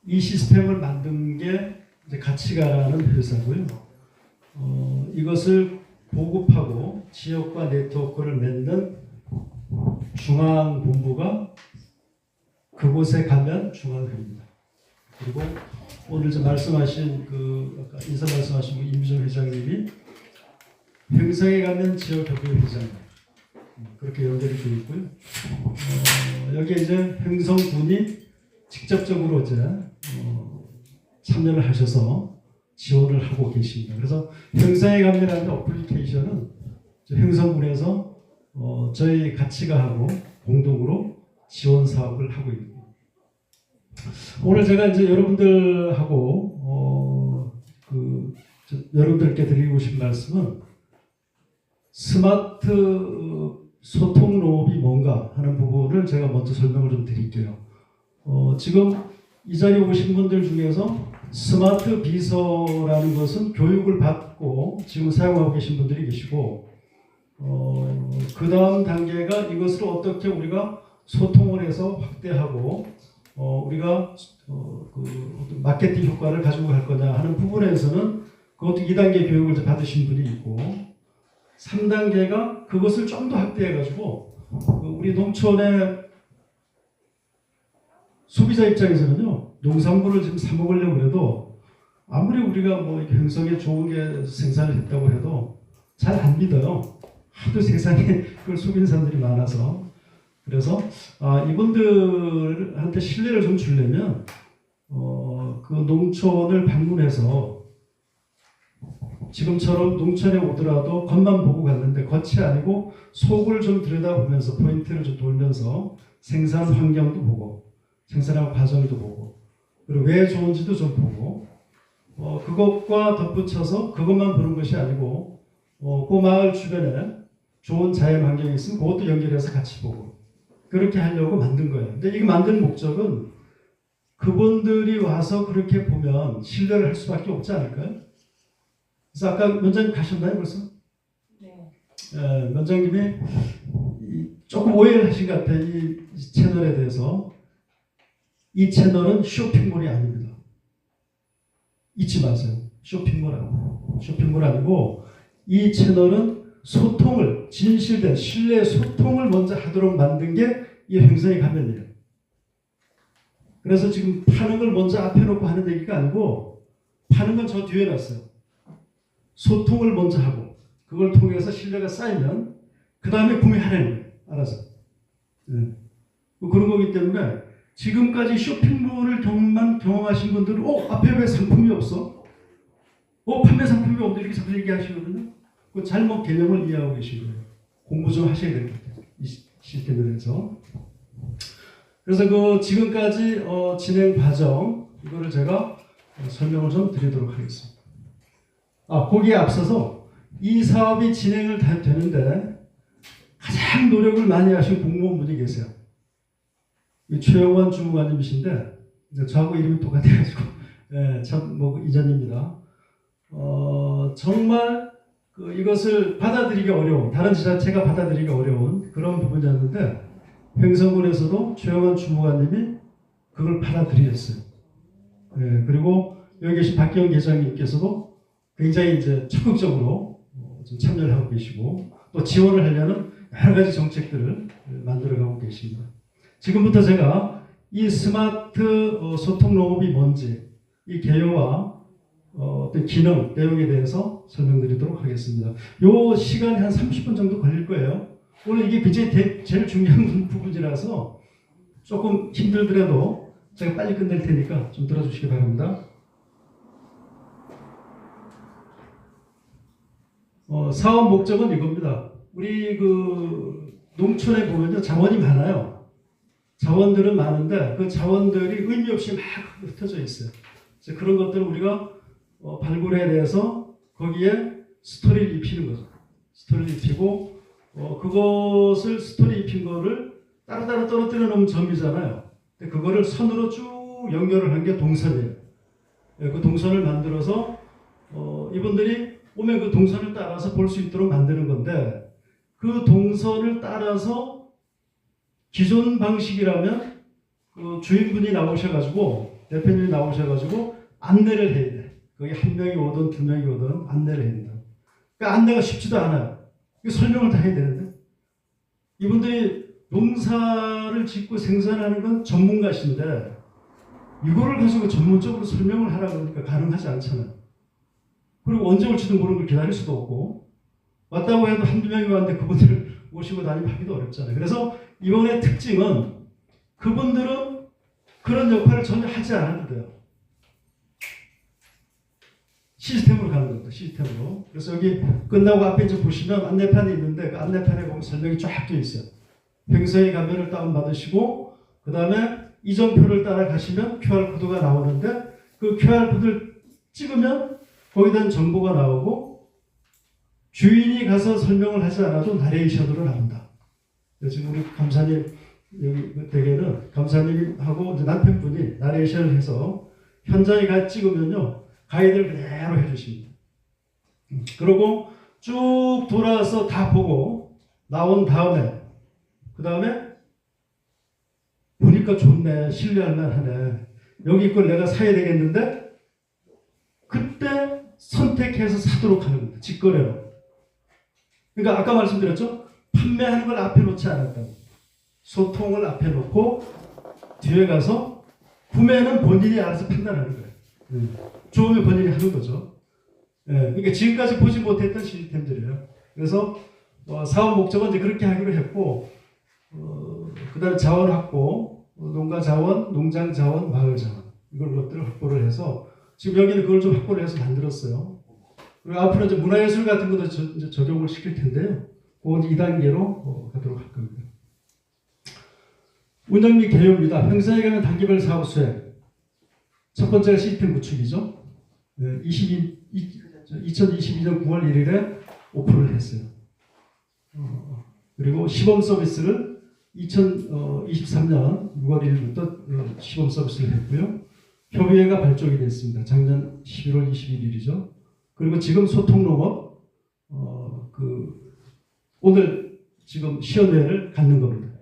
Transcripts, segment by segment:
이 시스템을 만든 게 이제 가치가라는 회사고요. 이것을 보급하고 지역과 네트워크를 맺는 중앙본부가 그곳에 가면 중앙회입니다. 그리고 오늘 좀 말씀하신 아까 인사 말씀하신 임주정 회장님이 횡성에 가면 지역협의회 회장 그렇게 연결이 되어 있고요. 여기에 이제 횡성군이 직접적으로 이제 참여를 하셔서 지원을 하고 계십니다. 그래서 횡성에 가면이라는 어플리케이션은 횡성군에서 저희 가치가하고 공동으로 지원 사업을 하고 있습니다. 오늘 제가 이제 여러분들하고 여러분들께 드리고 싶은 말씀은 스마트 소통 농업이 뭔가 하는 부분을 제가 먼저 설명을 좀 드릴게요. 지금 이 자리에 오신 분들 중에서 스마트 비서라는 것은 교육을 받고 지금 사용하고 계신 분들이 계시고 그 다음 단계가 이것을 어떻게 우리가 소통을 해서 확대하고 우리가 어떤 마케팅 효과를 가지고 갈 거냐 하는 부분에서는 그것도 2단계 교육을 받으신 분이 있고 3단계가 그것을 좀 더 확대해가지고 우리 농촌의 소비자 입장에서는요, 농산물을 지금 사 먹으려고 해도 아무리 우리가 뭐 횡성에 좋은 게 생산을 했다고 해도 잘 안 믿어요. 하도 세상에 그걸 속이는 사람들이 많아서. 그래서 이분들한테 신뢰를 좀 주려면 그 농촌을 방문해서 지금처럼 농촌에 오더라도 겉만 보고 갔는데 겉이 아니고 속을 좀 들여다보면서 포인트를 좀 돌면서 생산 환경도 보고 생산하는 과정도 보고 그리고 왜 좋은지도 좀 보고 그것과 덧붙여서 그것만 보는 것이 아니고 그 마을 주변에 좋은 자연 환경이 있으면 그것도 연결해서 같이 보고 그렇게 하려고 만든 거예요. 근데 이거 만든 목적은 그분들이 와서 그렇게 보면 신뢰를 할 수밖에 없지 않을까요? 그래서 아까 면장님 가셨나요 벌써? 네. 면장님이 조금 오해를 하신 것 같아요. 이 채널에 대해서. 이 채널은 쇼핑몰이 아닙니다. 잊지 마세요. 쇼핑몰 아니고 이 채널은 소통을 진실된 신뢰 소통을 먼저 하도록 만든 게 이 횡성에 가면이에요. 그래서 지금 파는 걸 먼저 앞에 놓고 하는 얘기가 아니고 파는 건 저 뒤에 놨어요. 소통을 먼저 하고 그걸 통해서 신뢰가 쌓이면 그 다음에 구매하라는 거예요. 알아서. 그런 거기 때문에 지금까지 쇼핑몰을 경험하신 분들은 앞에 왜 상품이 없어? 판매 상품이 없는데 이렇게 자꾸 얘기하시거든요. 그 잘못 개념을 이해하고 계신 거예요. 공부 좀 하셔야 될 것 같아요. 이 시스템에 대해서. 그래서 그 지금까지 진행 과정 이거를 제가 설명을 좀 드리도록 하겠습니다. 거기에 앞서서 이 사업이 진행을 되는데 가장 노력을 많이 하신 공무원분이 계세요. 최영원 주무관님이신데 저하고 이름이 똑같아가지고 참 이전입니다. 정말 이것을 받아들이기 어려운 다른 지자체가 받아들이기 어려운 그런 부분이었는데 횡성군에서도 최영원 주무관님이 그걸 받아들이셨어요. 그리고 여기 계신 박기영 계장님께서도 굉장히 이제 적극적으로 좀 참여를 하고 계시고 또 지원을 하려는 여러 가지 정책들을 만들어가고 계십니다. 지금부터 제가 이 스마트 소통 농업이 뭔지 이 개요와 어떤 기능 내용에 대해서 설명드리도록 하겠습니다. 요 시간이 한 30분 정도 걸릴 거예요. 오늘 이게 굉장히 제일 중요한 부분이라서 조금 힘들더라도 제가 빨리 끝낼 테니까 좀 들어주시기 바랍니다. 사업 목적은 이겁니다. 우리 농촌에 보면요 자원이 많아요. 자원들은 많은데 그 자원들이 의미 없이 막 흩어져 있어요. 그런 것들을 우리가 발굴해야 돼서 거기에 스토리를 입히는 거죠. 스토리를 입히고 그것을 스토리 입힌 거를 따로따로 떨어뜨려 놓으면 점이잖아요. 근데 그거를 선으로 쭉 연결을 한 게 동선이에요. 그 동선을 만들어서 이분들이 오면 그 동선을 따라서 볼 수 있도록 만드는 건데 그 동선을 따라서 기존 방식이라면 그 주인분이 나오셔가지고 대표님이 나오셔가지고 안내를 해야 돼. 거기 한 명이 오든 두 명이 오든 안내를 해야 된다. 그러니까 안내가 쉽지도 않아요. 설명을 다 해야 되는데 이분들이 농사를 짓고 생산하는 건 전문가신데 이거를 가지고 전문적으로 설명을 하라 그러니까 가능하지 않잖아요. 그리고 언제 올지도 모르는 걸 기다릴 수도 없고 왔다고 해도 한두 명이 왔는데 그분들을 모시고 다니면 하기도 어렵잖아요. 그래서 이번의 특징은 그분들은 그런 역할을 전혀 하지 않아도 돼요. 시스템으로 가는 겁니다. 시스템으로. 그래서 여기 끝나고 앞에 이제 보시면 안내판이 있는데 그 안내판에 보면 설명이 쫙 되어 있어요. 평소에 가면을 다운받으시고 그 다음에 이전표를 따라가시면 QR코드가 나오는데 그 QR코드를 찍으면 거기에 대한 정보가 나오고 주인이 가서 설명을 하지 않아도 나레이션으로 나온다. 지금 우리 감사님 여기 댁에는 감사님하고 이제 남편분이 나레이션을 해서 현장에 가 찍으면요 가이드를 그대로 해주십니다. 그리고 쭉 돌아와서 다 보고 나온 다음에 그 다음에 보니까 좋네, 신뢰할 만하네, 여기 걸 내가 사야 되겠는데 그때 선택해서 사도록 하는 겁니다. 직거래로. 그러니까 아까 말씀드렸죠? 판매하는 걸 앞에 놓지 않았다고. 소통을 앞에 놓고 뒤에 가서 구매는 본인이 알아서 판단하는 거예요. 좋으면 본인이 하는 거죠. 그러니까 지금까지 보지 못했던 시스템들이에요. 그래서 사업 목적은 이제 그렇게 하기로 했고 그 다음에 자원 확보, 농가 자원, 농장 자원, 마을 자원 이걸 것들을 확보를 해서 지금 여기는 그걸 좀 확보를 해서 만들었어요. 그리고 앞으로 이제 문화예술 같은 것도 이제 적용을 시킬 텐데요. 그건 2단계로 가도록 할 겁니다. 운영 및 개요입니다. 평소에 가면 단기별 사업 수행. 첫 번째가 시스템 구축이죠. 2022년 9월 1일에 오픈을 했어요. 그리고 시범 서비스를 2023년 6월 1일부터 시범 서비스를 했고요. 협의회가 발족이 됐습니다. 작년 11월 21일이죠. 그리고 지금 소통농업 오늘 지금 시연회를 갖는 겁니다.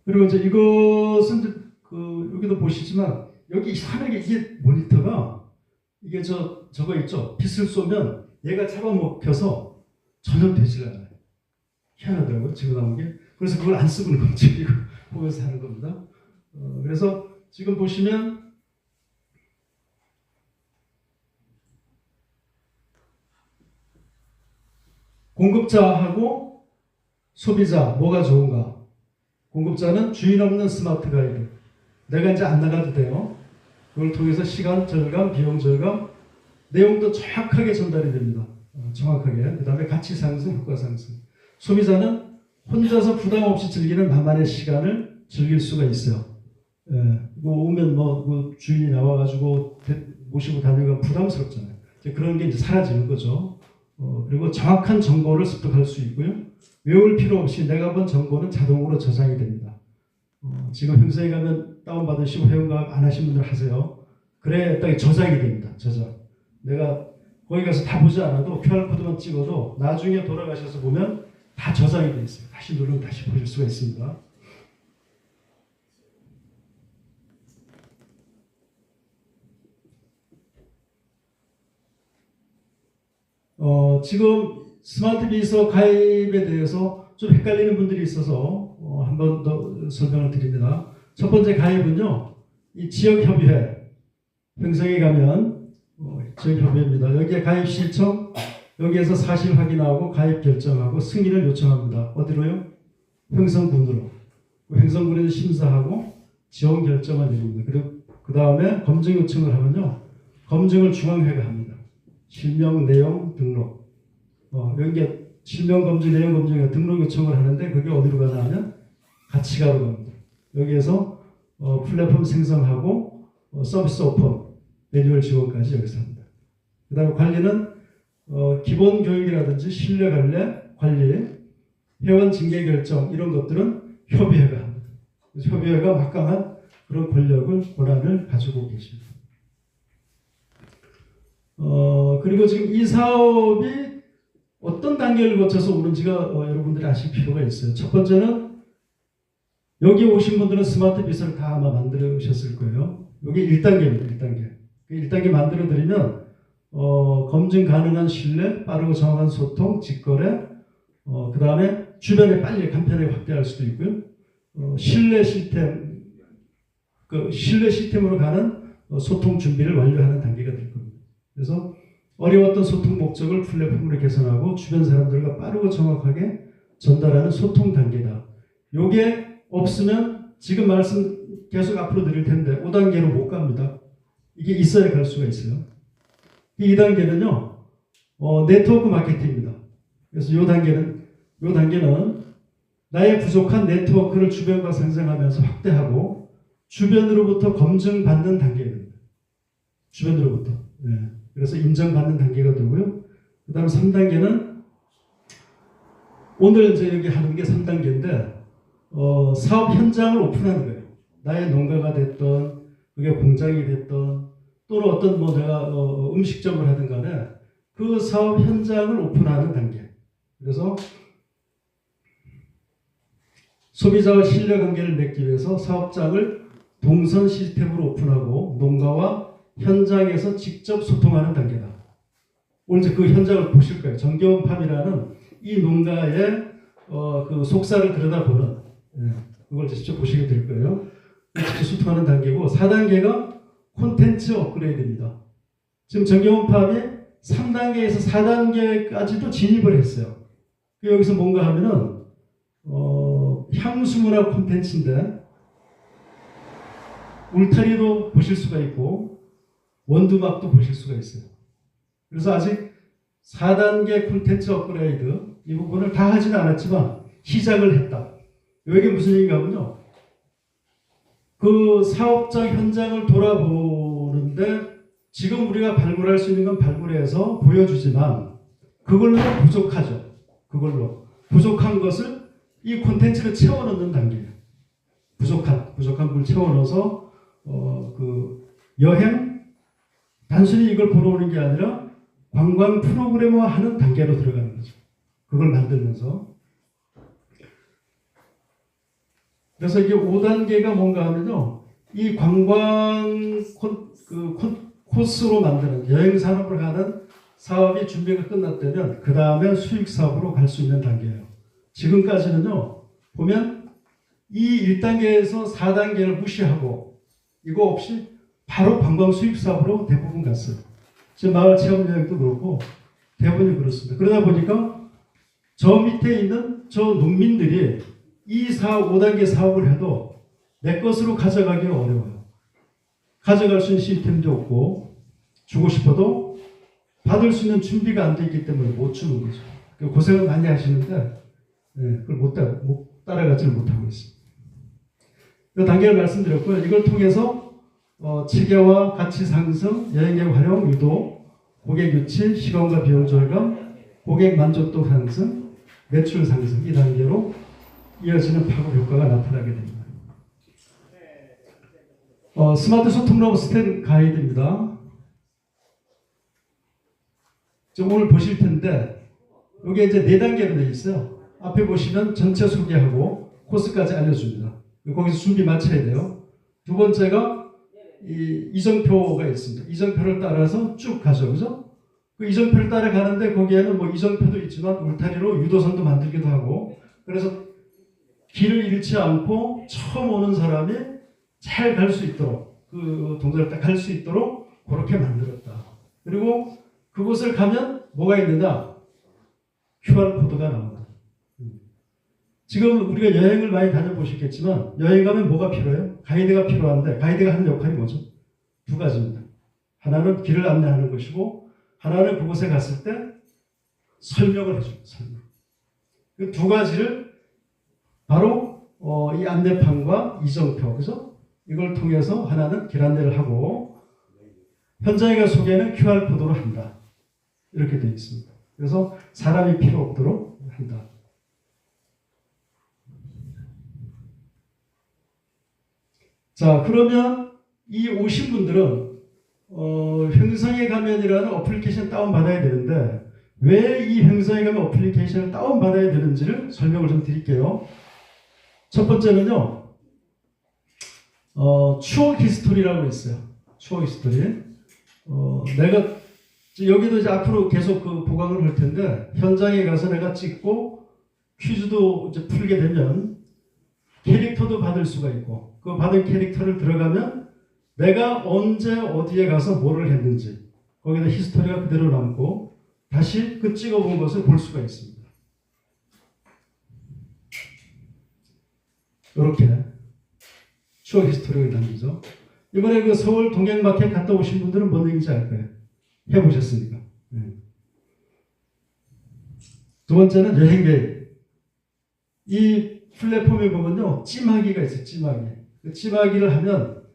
그리고 이제 이것은 이제 여기도 보시지만 여기 이상하게 이게 모니터가 이게 저거 있죠. 빛을 쏘면 얘가 잡아먹혀서 전혀 되지가 않아요. 희한하더라고요. 지금 나온 게. 그래서 그걸 안 쓰고 있는 거죠. 이거 보면서 하는 겁니다. 그래서 지금 보시면 공급자하고 소비자 뭐가 좋은가? 공급자는 주인 없는 스마트 가이드. 내가 이제 안 나가도 돼요. 그걸 통해서 시간 절감, 비용 절감, 내용도 정확하게 전달이 됩니다. 정확하게. 그 다음에 가치 상승, 효과 상승. 소비자는 혼자서 부담 없이 즐기는 나만의 시간을 즐길 수가 있어요. 오면 주인이 나와가지고 모시고 다니면 부담스럽잖아요. 그런 게 이제 사라지는 거죠. 그리고 정확한 정보를 습득할 수 있고요. 외울 필요 없이 내가 본 정보는 자동으로 저장이 됩니다. 지금 행사에 가면 다운받으시고 회원가입 안 하신 분들 하세요. 그래 딱 저장이 됩니다. 저장. 내가 거기 가서 다 보지 않아도 QR코드만 찍어도 나중에 돌아가셔서 보면 다 저장이 되어 있어요. 다시 누르면 다시 보실 수가 있습니다. 지금 스마트 비서 가입에 대해서 좀 헷갈리는 분들이 있어서 한 번 더 설명을 드립니다. 첫 번째 가입은요, 이 지역협의회, 평생에 가면 지역협의회입니다. 여기에 가입 신청, 여기에서 사실 확인하고 가입 결정하고 승인을 요청합니다. 어디로요? 횡성군으로. 횡성군에서 심사하고 지원 결정을 내립니다. 그리고 그 다음에 검증 요청을 하면요, 검증을 중앙회가 합니다. 실명 내용 등록. 여기에 실명 검증, 내용 검증에 등록 요청을 하는데 그게 어디로 가냐 하면 가치가로 갑니다. 여기에서 플랫폼 생성하고 서비스 오픈, 매뉴얼 지원까지 여기서 합니다. 그 다음에 관리는 기본 교육이라든지 신뢰 관리, 회원 징계 결정 이런 것들은 협의회가 합니다. 그래서 협의회가 막강한 그런 권한을 가지고 계십니다. 그리고 지금 이 사업이 어떤 단계를 거쳐서 오는지가 여러분들이 아실 필요가 있어요. 첫 번째는 여기 오신 분들은 스마트 빗을 다 아마 만들으셨을 거예요. 여기 1단계입니다. 1단계. 1단계 만들어드리면 검증 가능한 신뢰, 빠르고 정확한 소통, 직거래, 그 다음에 주변에 빨리 간편하게 확대할 수도 있고요. 신뢰 시스템으로 가는 소통 준비를 완료하는 단계가 될 겁니다. 그래서 어려웠던 소통 목적을 플랫폼으로 개선하고 주변 사람들과 빠르고 정확하게 전달하는 소통 단계다. 요게 없으면 지금 말씀 계속 앞으로 드릴 텐데 5단계로 못 갑니다. 이게 있어야 갈 수가 있어요. 이 2단계는요. 네트워크 마케팅입니다. 그래서 요 단계는 나의 부족한 네트워크를 주변과 상생하면서 확대하고 주변으로부터 검증받는 단계입니다. 주변으로부터. 네. 그래서 인정받는 단계가 되고요. 그 다음 3단계는 오늘 이제 여기 하는 게 3단계인데 사업 현장을 오픈하는 거예요. 나의 농가가 됐던 그게 공장이 됐던 또는 어떤 뭐 내가 음식점을 하든 간에 그 사업 현장을 오픈하는 단계. 그래서 소비자와 신뢰관계를 맺기 위해서 사업장을 동선 시스템으로 오픈하고 농가와 현장에서 직접 소통하는 단계다. 오늘 이제 그 현장을 보실 거예요. 정겨운팜이라는 이 농가의 그 속사를 들여다보는 그걸 직접 보시게 될 거예요. 직접 소통하는 단계고 4단계가 콘텐츠 업그레이드입니다. 지금 정겨운팜이 3단계에서 4단계까지도 진입을 했어요. 여기서 뭔가 하면은 향수문화 콘텐츠인데 울타리도 보실 수가 있고 원두막도 보실 수가 있어요. 그래서 아직 4단계 콘텐츠 업그레이드 이 부분을 다 하지는 않았지만 시작을 했다. 이게 무슨 얘기냐면요. 그 사업장 현장을 돌아보는데 지금 우리가 발굴할 수 있는 건 발굴해서 보여주지만 그걸로 부족하죠. 그걸로 부족한 것을 이 콘텐츠를 채워넣는 단계예요. 부족한 걸 채워넣어서 그 여행 단순히 이걸 보러 오는 게 아니라 관광 프로그래머 하는 단계로 들어가는 거죠. 그걸 만들면서. 그래서 이게 5단계가 뭔가 하면요. 이 관광 코스로 만드는 여행 산업을 하는 사업이 준비가 끝났다면 그 다음에 수익 사업으로 갈 수 있는 단계예요. 지금까지는요. 보면 이 1단계에서 4단계를 무시하고 이거 없이 바로 관광 수익 사업으로 대부분 갔어요. 지금 마을 체험 여행도 그렇고 대부분이 그렇습니다. 그러다 보니까 저 밑에 있는 저 농민들이 이 5단계 사업을 해도 내 것으로 가져가기가 어려워요. 가져갈 수 있는 시스템도 없고 주고 싶어도 받을 수 있는 준비가 안 돼 있기 때문에 못 주는 거죠. 고생을 많이 하시는데 그걸 못 따라가지를 못하고 있습니다. 이 단계를 말씀드렸고요. 이걸 통해서 체계화, 가치 상승, 여행객 활용, 유도, 고객 유치, 시간과 비용 절감, 고객 만족도 상승, 매출 상승 이 단계로 이어지는 파급 효과가 나타나게 됩니다. 스마트 소통 로봇 스탠 가이드입니다. 오늘 보실 텐데 여기 이제 4단계로 되어 있어요. 앞에 보시면 전체 소개하고 코스까지 알려줍니다. 거기서 준비 마쳐야 돼요. 두 번째가 이정표가 있습니다. 이정표를 따라서 쭉 가죠. 그죠? 그 이정표를 따라가는데 거기에는 뭐 이정표도 있지만 울타리로 유도선도 만들기도 하고 그래서 길을 잃지 않고 처음 오는 사람이 잘 갈 수 있도록 그 동작을 딱 갈 수 있도록 그렇게 만들었다. 그리고 그곳을 가면 뭐가 있느냐? QR코드가 나옵니다. 지금 우리가 여행을 많이 다녀보셨겠지만 여행 가면 뭐가 필요해요? 가이드가 필요한데 가이드가 하는 역할이 뭐죠? 두 가지입니다. 하나는 길을 안내하는 것이고 하나는 그곳에 갔을 때 설명을 해줍니다. 설명. 그 두 가지를 바로 이 안내판과 이정표, 그죠? 이걸 통해서 하나는 길 안내를 하고 현장에 가 소개는 QR코드로 한다. 이렇게 되어 있습니다. 그래서 사람이 필요 없도록 한다. 자, 그러면 이 오신 분들은 횡성의 가면이라는 어플리케이션 다운받아야 되는데 왜 이 횡성의 가면 어플리케이션을 다운받아야 되는지를 설명을 좀 드릴게요. 첫 번째는요. 추억 히스토리라고 있어요. 추억 히스토리. 내가 여기도 이제 앞으로 계속 그 보강을 할 텐데 현장에 가서 내가 찍고 퀴즈도 이제 풀게 되면 캐릭터도 받을 수가 있고 그 받은 캐릭터를 들어가면 내가 언제 어디에 가서 뭐를 했는지 거기다 히스토리가 그대로 남고 다시 그 찍어본 것을 볼 수가 있습니다. 이렇게 추억 히스토리가 남기죠. 이번에 그 서울 동행마켓 갔다 오신 분들은 뭔 얘기인지 알 거예요. 해보셨으니까. 두 번째는 여행 계획. 이 플랫폼에 보면요, 찜하기가 있어요. 찜하기. 그 찜하기를 하면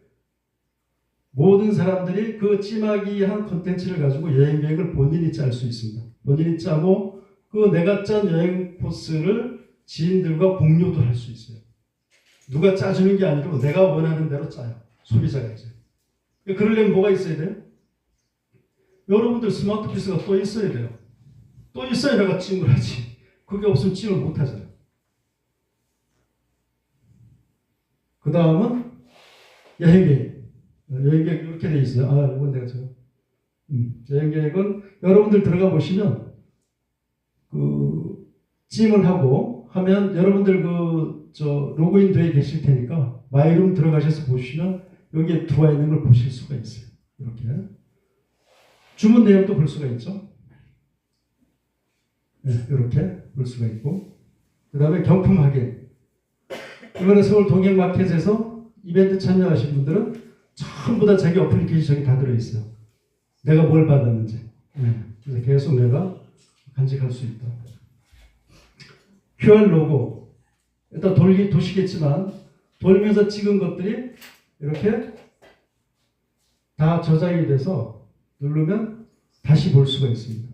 모든 사람들이 그 찜하기 한 콘텐츠를 가지고 여행 계획을 본인이 짤 수 있습니다. 본인이 짜고 그 내가 짠 여행 코스를 지인들과 공유도 할 수 있어요. 누가 짜주는 게 아니고 내가 원하는 대로 짜요. 소비자가 이제. 그러려면 뭐가 있어야 돼요? 여러분들 스마트 피스가 또 있어야 돼요. 또 있어야 내가 찜을 하지. 그게 없으면 찜을 못 하잖아요. 그 다음은 여행 계획. 여행 계획 이렇게 돼 있어요. 이건 내가 여행 계획은 여러분들 들어가 보시면 그 찜을 하고 하면 여러분들 로그인 되어 계실 테니까 마이룸 들어가셔서 보시면 여기에 들어와 있는 걸 보실 수가 있어요. 이렇게 주문 내용도 볼 수가 있죠. 네, 이렇게 볼 수가 있고 그 다음에 경품 확인. 이번에 서울 동행마켓에서 이벤트 참여하신 분들은 전부 다 자기 어플리케이션이 다 들어있어요. 내가 뭘 받았는지. 그래서 계속 내가 간직할 수 있다. QR 로고. 일단 도시겠지만 돌면서 찍은 것들이 이렇게 다 저장이 돼서 누르면 다시 볼 수가 있습니다.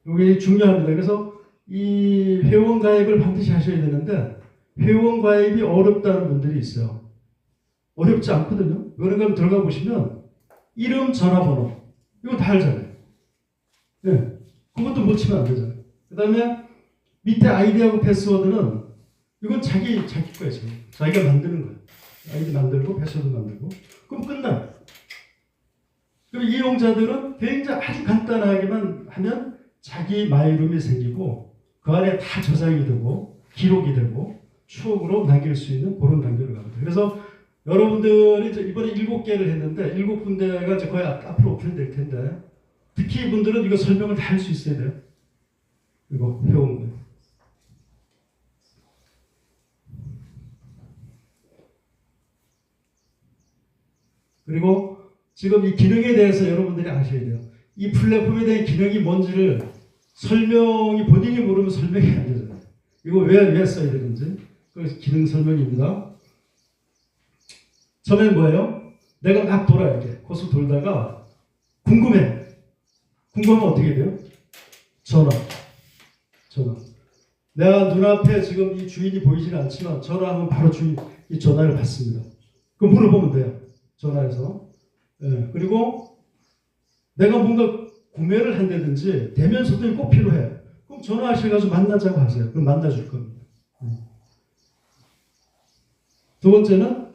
이게 중요합니다. 그래서 이 회원 가입을 반드시 하셔야 되는데 회원 가입이 어렵다는 분들이 있어요. 어렵지 않거든요. 그러니까 들어가 보시면 이름, 전화번호 이거 다 알잖아요. 네, 그것도 못 치면 안 되잖아요. 그 다음에 밑에 아이디하고 패스워드는 이건 자기 거예요. 자기가 만드는 거예요. 아이디 만들고 패스워드 만들고 그럼 끝나요. 그럼 이용자들은 굉장히 아주 간단하게만 하면 자기 마이룸이 생기고 그 안에 다 저장이 되고 기록이 되고 추억으로 남길 수 있는 그런 단계로 갑니다. 그래서 여러분들이 이번에 7개를 했는데 7군데가 이제 거의 앞으로 오픈될 텐데 특히 이분들은 이거 설명을 다 할 수 있어야 돼요. 이거 회원 거예요. 그리고 지금 이 기능에 대해서 여러분들이 아셔야 돼요. 이 플랫폼에 대한 기능이 뭔지를 본인이 모르면 설명이 안 되잖아요. 이거 왜 써야 되는지. 그래서 기능 설명입니다. 처음엔 뭐예요? 내가 막 돌아 이렇게 코스 돌다가 궁금하면 어떻게 돼요? 전화. 내가 눈앞에 지금 이 주인이 보이지는 않지만 전화하면 바로 이 전화를 받습니다. 그럼 물어보면 돼요. 전화해서. 그리고 내가 뭔가 구매를 한다든지 대면 소통이 꼭 필요해. 그럼 전화하셔가지고 만나자고 하세요. 그럼 만나줄 겁니다. 두 번째는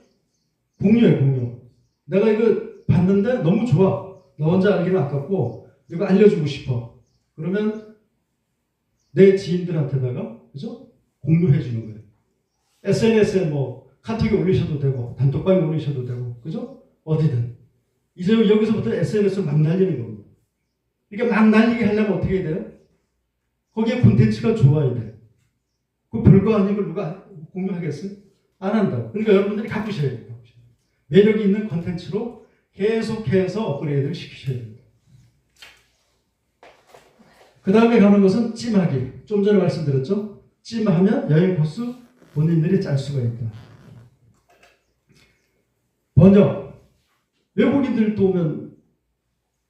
공유예요, 공유. 내가 이거 봤는데 너무 좋아. 너 혼자 알기는 아깝고 이거 알려주고 싶어. 그러면 내 지인들한테다가 그죠? 공유해 주는 거예요. SNS에 카톡에 올리셔도 되고 단톡방에 올리셔도 되고 그죠? 어디든. 이제 여기서부터 SNS를 막 날리는 겁니다. 그러니까 막 날리게 하려면 어떻게 해야 돼요? 거기에 콘텐츠가 좋아야 돼요. 그 별거 아닌 걸 누가 공유하겠어요? 안 한다고. 그러니까 여러분들이 가꾸셔야 돼요. 매력이 있는 콘텐츠로 계속해서 업그레이드를 시키셔야 됩니다. 그 다음에 가는 것은 찜하기. 좀 전에 말씀드렸죠? 찜하면 여행 코스 본인들이 짤 수가 있다. 번역. 외국인들도 오면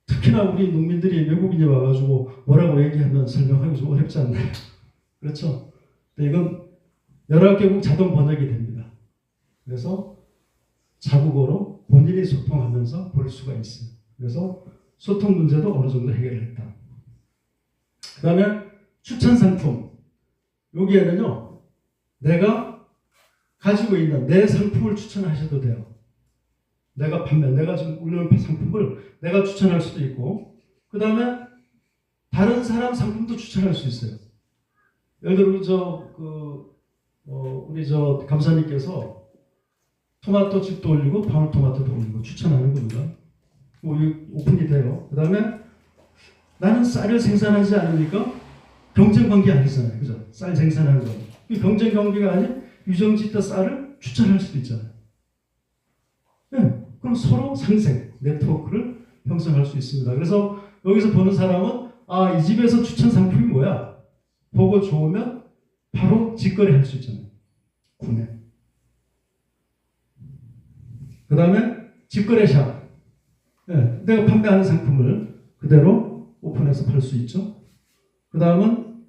특히나 우리 농민들이 외국인이 와가지고 뭐라고 얘기하면 설명하기 좀 어렵지 않나요? 그렇죠? 근데 이건 여러 개국 자동 번역이 됩니다. 그래서 자국어로 본인이 소통하면서 볼 수가 있어요. 그래서 소통 문제도 어느 정도 해결했다. 그 다음에 추천 상품. 여기에는요, 내가 가지고 있는 내 상품을 추천하셔도 돼요. 내가 지금 올려놓은 상품을 내가 추천할 수도 있고, 그 다음에 다른 사람 상품도 추천할 수 있어요. 예를 들어 우리 감사님께서 토마토 칩도 올리고 방울토마토도 올리고 추천하는 겁니다. 오픈이 돼요. 그 다음에 나는 쌀을 생산하지 않으니까 경쟁 관계 아니잖아요. 그죠? 쌀 생산하는 거. 이 경쟁 관계가 아닌 유정지다 쌀을 추천할 수도 있잖아요. 네. 그럼 서로 상생, 네트워크를 형성할 수 있습니다. 그래서 여기서 보는 사람은 이 집에서 추천 상품이 뭐야? 보고 좋으면 바로 직거래 할 수 있잖아요. 구매. 그 다음에 직거래샵. 네, 내가 판매하는 상품을 그대로 오픈해서 팔 수 있죠. 그 다음은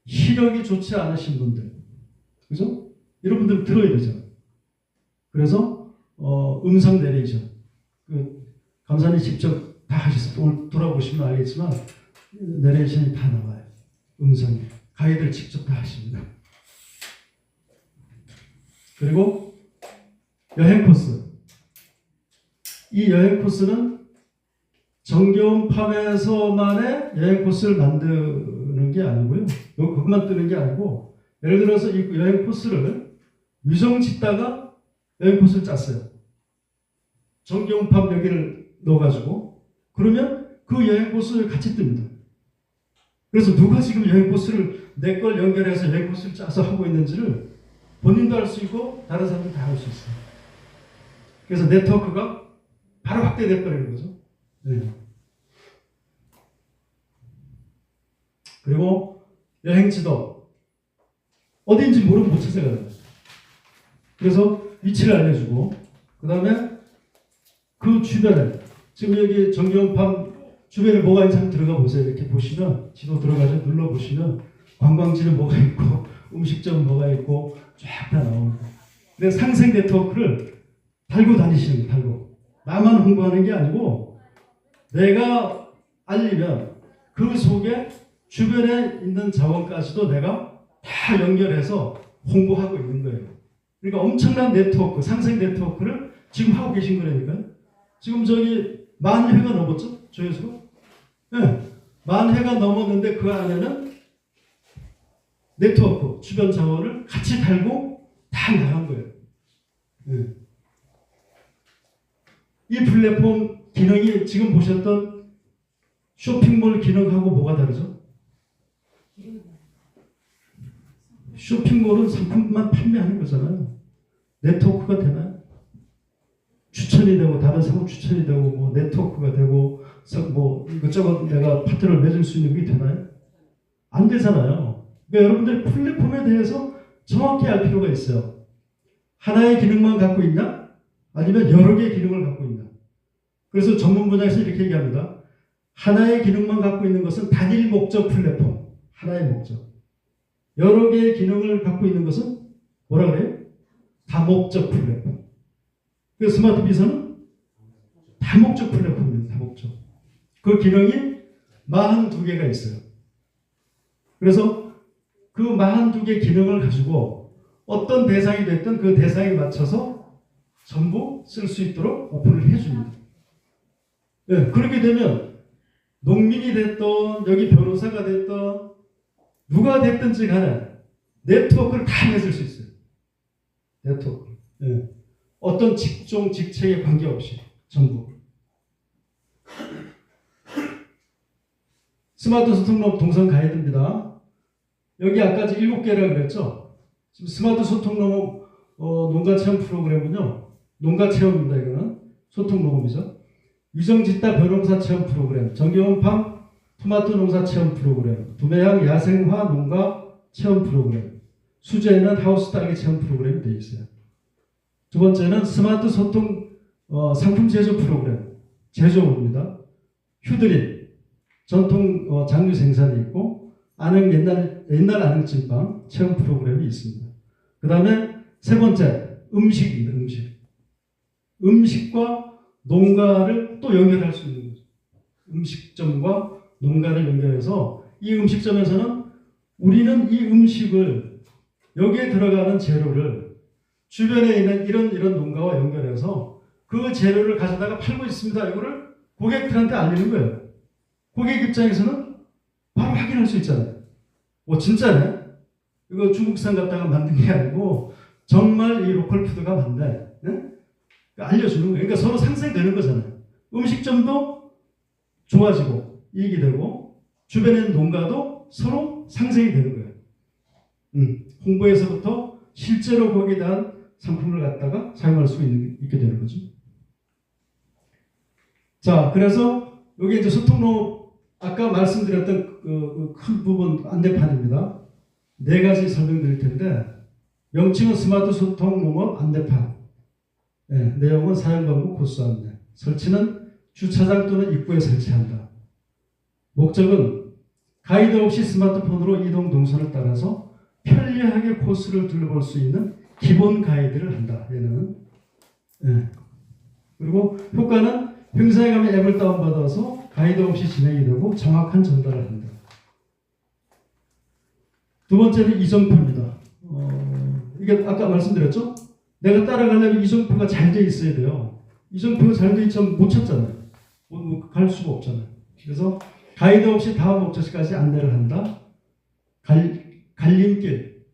시력이 좋지 않으신 분들, 그죠? 이런 분들 들어야 되죠. 그래서 음성 내레이션, 감사님 직접 다 하셔서 돌아보시면 알겠지만 내레이션이 다 나와요. 음성이 가이드를 직접 다 하십니다. 그리고 여행 코스. 이 여행 코스는 정겨운 팜에서만의 여행 코스를 만드는 게 아니고요. 그것만 뜨는 게 아니고, 예를 들어서 이 여행 코스를 유정짓다가 여행 코스를 짰어요. 정겨운 팜 여기를 넣어가지고, 그러면 그 여행 코스를 같이 뜹니다. 그래서 누가 지금 여행 코스를 내 걸 연결해서 여행 코스를 짜서 하고 있는지를 본인도 알 수 있고 다른 사람도 다 알 수 있어요. 그래서 네트워크가 바로 확대돼 버리는 거죠. 네. 그리고 여행지도 어디인지 모르면 못 찾아가요. 그래서 위치를 알려주고, 그 다음에 그 주변에 지금 여기 정겨운팜 주변에 뭐가 있는지 한번 들어가 보세요. 이렇게 보시면 지도 들어가서 눌러 보시면 관광지는 뭐가 있고 음식점은 뭐가 있고 쫙 다 나옵니다. 근데 상생 네트워크를 달고 다니시는 거예요. 달고. 나만 홍보하는 게 아니고 내가 알리면 그 속에 주변에 있는 자원까지도 내가 다 연결해서 홍보하고 있는 거예요. 그러니까 엄청난 네트워크, 상생 네트워크를 지금 하고 계신 거라니까요. 지금 저기 10,000회가 넘었죠? 조회수가? 네. 10,000회가 넘었는데 그 안에는 네트워크, 주변 자원을 같이 달고 다 나간 거예요. 네. 이 플랫폼 기능이 지금 보셨던 쇼핑몰 기능하고 뭐가 다르죠? 쇼핑몰은 상품만 판매하는 거잖아요. 네트워크가 되나요? 추천이 되고 다른 상품 추천이 되고 뭐 네트워크가 되고 뭐 이것저것 내가 파트너를 맺을 수 있는 게 되나요? 안 되잖아요. 그러니까 여러분들이 플랫폼에 대해서 정확히 알 필요가 있어요. 하나의 기능만 갖고 있냐? 아니면 여러 개의 기능을 갖고 있냐? 그래서 전문 분야에서 이렇게 얘기합니다. 하나의 기능만 갖고 있는 것은 단일 목적 플랫폼. 하나의 목적. 여러 개의 기능을 갖고 있는 것은 뭐라 그래요? 다목적 플랫폼. 그 스마트 비서는 다목적 플랫폼입니다. 다목적. 그 기능이 42개가 있어요. 그래서 그 42개 기능을 가지고 어떤 대상이 됐든 그 대상에 맞춰서 전부 쓸 수 있도록 오픈을 해줍니다. 네, 그렇게 되면 농민이 됐든 여기 변호사가 됐든 누가 됐든지 간에 네트워크를 다 맺을 수 있어요. 네트워크. 네. 어떤 직종, 직책에 관계없이 전부. 스마트 소통론 동선 가이드입니다. 여기 아까 7개라고 그랬죠? 지금 스마트 소통론 농가 체험 프로그램은요. 농가 체험입니다. 이거는 소통 녹음이죠. 유정짓다 벼농사 체험 프로그램, 정겨운팜 토마토 농사 체험 프로그램, 두메양 야생화 농가 체험 프로그램, 수제는 하우스 딸기 체험 프로그램이 되어 있어요. 두 번째는 스마트 소통 상품 제조 프로그램, 제조업입니다. 휴드린, 전통 장류 생산이 있고, 옛날 아능찐빵 체험 프로그램이 있습니다. 그 다음에 세 번째, 음식입니다. 음식과 농가를 또 연결할 수 있는 거죠. 음식점과 농가를 연결해서 이 음식점에서는 우리는 이 음식을 여기에 들어가는 재료를 주변에 있는 이런 농가와 연결해서 그 재료를 가져다가 팔고 있습니다. 이거를 고객들한테 알리는 거예요. 고객 입장에서는 바로 확인할 수 있잖아요. 진짜네? 이거 중국산 갖다가 만든 게 아니고 정말 이 로컬 푸드가 맞네. 네? 알려주는 거예요. 그러니까 서로 상생되는 거잖아요. 음식점도 좋아지고 이익이 되고 주변에 있는 농가도 서로 상생이 되는 거예요. 홍보에서부터 실제로 거기에 대한 상품을 갖다가 사용할 수 있게 되는 거죠. 자, 그래서 여기 이제 소통로 아까 말씀드렸던 그 큰 부분 안내판입니다. 4가지 설명드릴 텐데 명칭은 스마트 소통 농업 안내판. 네, 내용은 사용 방법 코스 안내. 설치는 주차장 또는 입구에 설치한다. 목적은 가이드 없이 스마트폰으로 이동 동선을 따라서 편리하게 코스를 둘러볼 수 있는 기본 가이드를 한다. 얘는. 네. 그리고 효과는 행사에 가면 앱을 다운받아서 가이드 없이 진행이 되고 정확한 전달을 한다. 두 번째는 이정표입니다. 이게 아까 말씀드렸죠? 내가 따라가려면 이정표가 잘 돼 있어야 돼요. 이정표가 잘 돼 있지 않으면 못 찾잖아요. 갈 수가 없잖아요. 그래서 가이드 없이 다음 목적지까지 안내를 한다. 갈림길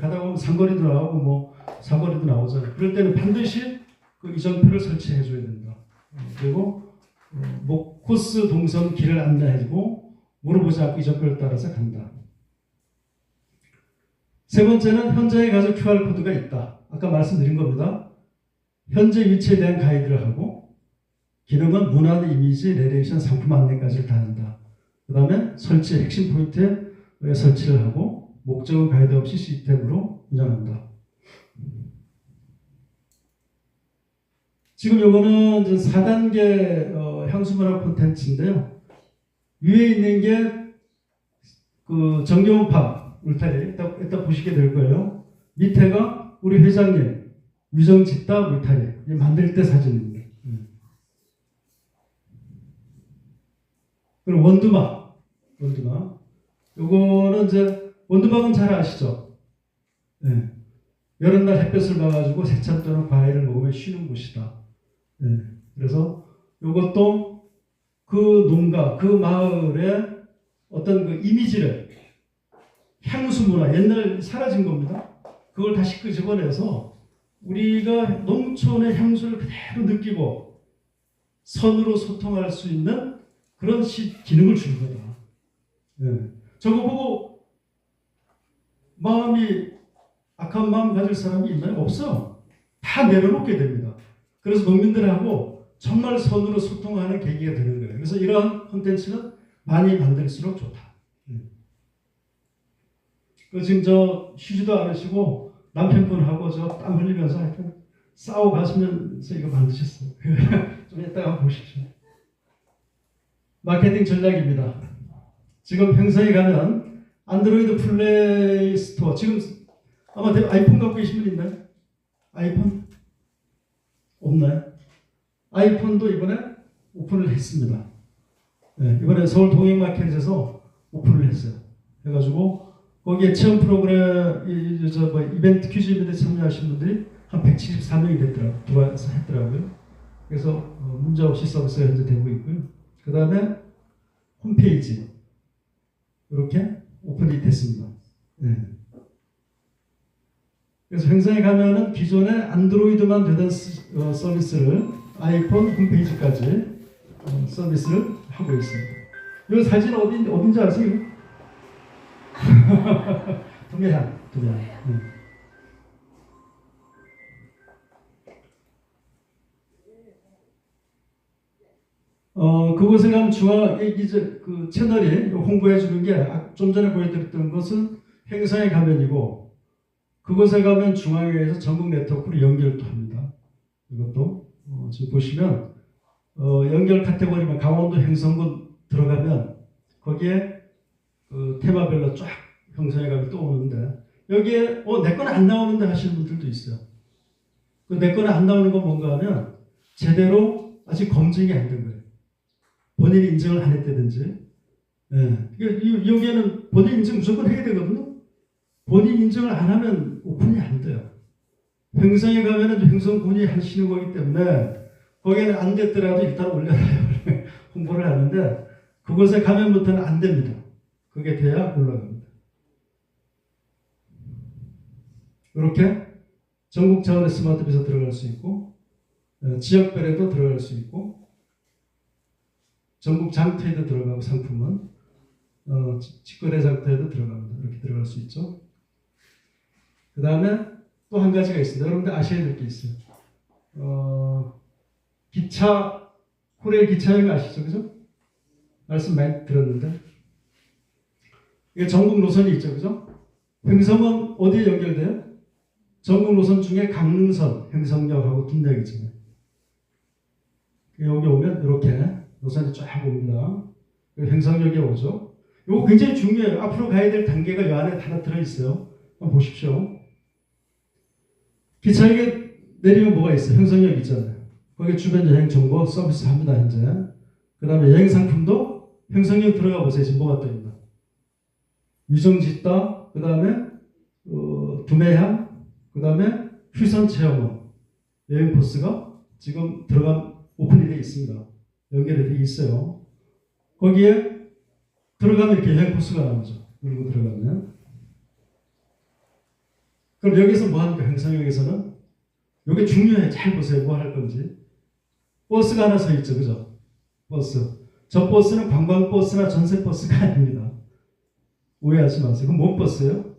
가다 보면 상거리도 나오고 사거리도 나오잖아요. 그럴 때는 반드시 그 이정표를 설치해 줘야 된다. 그리고 코스 동선 길을 안내해주고 물어보지 않고 이정표를 따라서 간다. 세 번째는 현장에 가서 QR코드가 있다. 아까 말씀드린 겁니다. 현재 위치에 대한 가이드를 하고 기능은 문화, 이미지, 내레이션, 상품 안내까지 다 한다. 그 다음에 설치, 핵심 포인트에 설치를 하고 목적은 가이드 없이 시스템으로 운영한다. 지금 요거는 4단계 향수문화 콘텐츠인데요. 위에 있는 게 그 정겨운파 울타리 이따 보시게 될 거예요. 밑에가 우리 회장님 유정짓다 울타리 만들 때 사진입니다. 그리고 원두막 요거는 이제 원두막은 잘 아시죠? 네. 여름날 햇볕을 봐가지고 새참 또는 과일을 먹으면 쉬는 곳이다. 네. 그래서 요것도 그 농가, 그 마을의 어떤 그 이미지를 향수 문화, 옛날 사라진 겁니다. 그걸 다시 끄집어내서 우리가 농촌의 향수를 그대로 느끼고 선으로 소통할 수 있는 그런 기능을 주는 거다. 네. 저거 보고 마음이 악한 마음 가질 사람이 있나요? 없어. 다 내려놓게 됩니다. 그래서 농민들하고 정말 선으로 소통하는 계기가 되는 거예요. 그래서 이러한 콘텐츠는 많이 만들수록 좋다. 지금 쉬지도 않으시고 남편분하고 땀 흘리면서 하여튼 싸워 가시면서 이거 만드셨어요. 좀 이따가 보십시오. 마케팅 전략입니다. 지금 행사에 가면 안드로이드 플레이 스토어 지금 아마 아이폰 갖고 계신 분 있나요? 아이폰? 없나요? 아이폰도 이번에 오픈을 했습니다. 네, 이번에 서울 동행마켓에서 오픈을 했어요. 해가지고 거기에 체험 프로그램 이벤트 퀴즈 이벤트에 참여하신 분들이 한 174명이 들어와서 했더라고요. 그래서 문제없이 서비스가 현재 되고 있고요. 그 다음에 홈페이지 이렇게 오픈이 됐습니다. 네. 그래서 행사에 가면은 기존에 안드로이드만 되던 서비스를 아이폰 홈페이지까지 서비스를 하고 있습니다. 이 사진 어딘지 아세요? 동해안. 네. 그곳에 가면 그 채널이 홍보해 주는 게 좀 전에 보여드렸던 것은 행사에 가면이고 그곳에 가면 중앙회에서 전국 네트워크로 연결도 합니다. 이것도 지금 보시면 연결 카테고리만 강원도 행성군 들어가면 거기에 그 테마별로 쫙 형성해 가면 또 오는데 여기에 내 건 안 나오는데 하시는 분들도 있어요. 그 내 거는 안 나오는 건 뭔가 하면 제대로 아직 검증이 안 된 거예요. 본인 인증을 안 했다든지. 예. 여기에는 본인 인증 무조건 해야 되거든요. 본인 인증을 안 하면 오픈이 안 돼요. 횡성에 가면은 횡성군이 하시는 거기 때문에 거기는 안 됐더라도 일단 올려놔요. 홍보를 하는데 그곳에 가면부터는 안 됩니다. 그게 돼야 올라갑니다. 이렇게 전국 차원의 스마트 비서 들어갈 수 있고 지역별에도 들어갈 수 있고 전국 장터에도 들어가고 상품은 직거래 장터에도 들어갑니다. 이렇게 들어갈 수 있죠. 그 다음에 또 한 가지가 있습니다. 여러분들 아셔야 될 게 있어요. 기차, 코레일 기차여행 아시죠? 그죠? 말씀 많이 들었는데 이게 전국 노선이 있죠. 그죠? 횡성은 어디에 연결돼요? 전국 노선 중에 강릉선, 횡성역하고 김역 있잖아요. 여기 오면 이렇게 노선이 쫙 옵니다. 횡성역에 오죠. 이거 굉장히 중요해요. 앞으로 가야 될 단계가 이 안에 하나 들어있어요. 한번 보십시오. 기차역에 내리면 뭐가 있어요? 횡성역 있잖아요. 거기 주변 여행 정보 서비스 합니다. 현재. 그 다음에 여행 상품도 횡성역 들어가 보세요. 지금 뭐가 떠 있나? 유정지 있다. 그 다음에 두매향. 그 다음에 휘선체험원. 여행 코스가 지금 들어간 오픈이 되어 있습니다. 연결이 되어 있어요. 거기에 들어가면 이렇게 여행 코스가 나오죠. 누르고 들어가면. 그럼 여기서 뭐 합니까? 횡성역에서는 이게 중요해. 잘 보세요. 뭐 할 건지. 버스가 하나 서 있죠. 그죠? 버스. 저 버스는 관광버스나 전세버스가 아닙니다. 오해하지 마세요. 그럼 뭔 버스예요?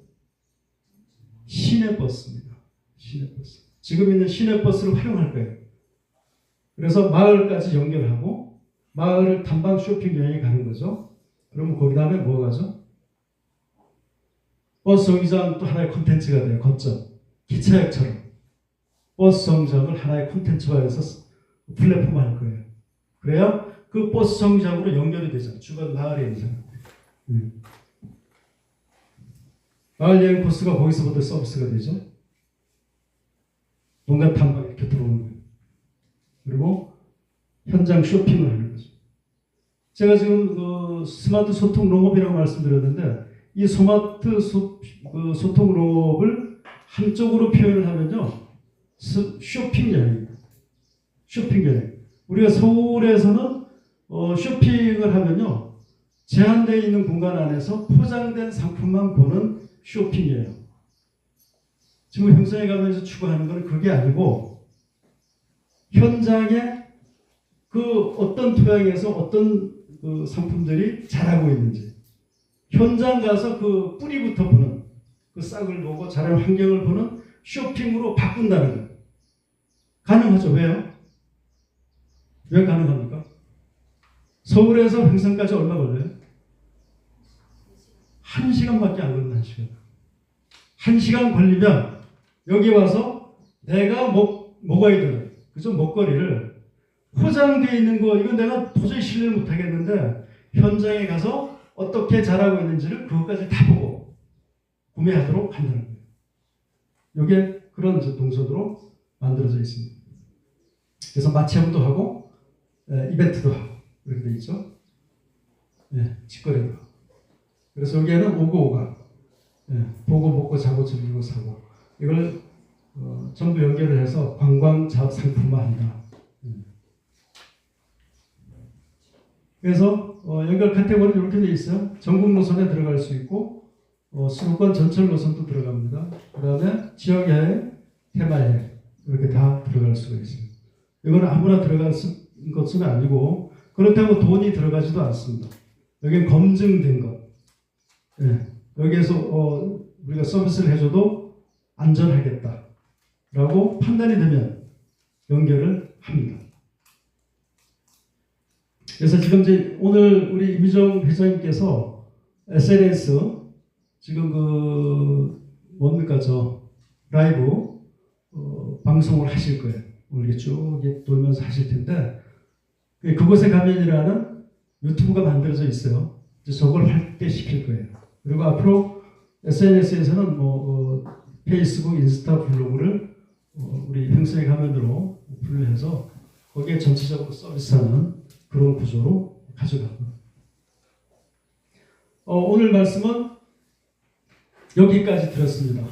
시내버스입니다. 시내버스. 지금 있는 시내버스를 활용할 거예요. 그래서 마을까지 연결하고 마을을 탐방 쇼핑 여행에 가는 거죠. 그러면 거기 다음에 뭐 가죠? 버스 정류장 또 하나의 콘텐츠가 돼요. 거점. 기차역처럼. 버스 정류장을 하나의 콘텐츠화해서 플랫폼 할 거예요. 그래야 그 버스 정류장으로 연결이 되잖아요. 주변 마을에 있는 사람. 마을 여행 코스가 거기서부터 서비스가 되죠. 농가 탐방 이렇게 들어오는 거예요. 그리고 현장 쇼핑을 하는 거죠. 제가 지금 그 스마트 소통 농업이라고 말씀드렸는데 이 스마트 소통 농업을 한쪽으로 표현을 하면요. 쇼핑 여행입니다. 쇼핑 여행. 우리가 서울에서는 쇼핑을 하면요. 제한되어 있는 공간 안에서 포장된 상품만 보는 쇼핑이에요. 지금 횡성에 가면서 추구하는 건 그게 아니고 현장에 그 어떤 토양에서 어떤 그 상품들이 자라고 있는지 현장 가서 그 뿌리부터 보는 그 싹을 보고 자라는 환경을 보는 쇼핑으로 바꾼다는 거예요. 가능하죠. 왜요? 왜 가능합니까? 서울에서 횡성까지 얼마 걸려요? 1시간밖에 안 걸린다. 1시간. 1시간 걸리면 여기 와서 내가 먹어야 되는 그죠? 먹거리를 포장되어 있는 거 이건 내가 도저히 신뢰를 못 하겠는데 현장에 가서 어떻게 자라고 있는지를 그것까지 다 보고 구매하도록 한다는 거예요. 이게 그런 동선으로 만들어져 있습니다. 그래서 마체험도 하고 이벤트도 하고 이렇게 돼 있죠. 직거래도 하고. 그래서 여기에는 오고오가 보고 먹고 자고 즐기고 사고 이걸 전부 연결을 해서 관광 상품화한다. 그래서 연결 카테고리는 이렇게 돼 있어요. 전국 노선에 들어갈 수 있고 수도권 전철 노선도 들어갑니다. 그 다음에 지역여행, 테마여행 이렇게 다 들어갈 수가 있습니다. 이거는 아무나 들어갈 것은 아니고 그렇다고 돈이 들어가지도 않습니다. 여기는 검증된 것. 여기에서 우리가 서비스를 해줘도 안전하겠다라고 판단이 되면 연결을 합니다. 그래서 지금 이제 오늘 우리 이미정 회장님께서 SNS 지금 뭡니까 라이브 방송을 하실 거예요. 오늘 쭉 돌면서 하실 텐데 그곳에 가면이라는 유튜브가 만들어져 있어요. 이제 저걸 활대시킬 거예요. 그리고 앞으로 SNS에서는 페이스북, 인스타, 블로그를 우리 횡성에 가면으로 오픈을 해서 거기에 전체적으로 서비스하는 그런 구조로 가져갑니다. 오늘 말씀은 여기까지 들었습니다.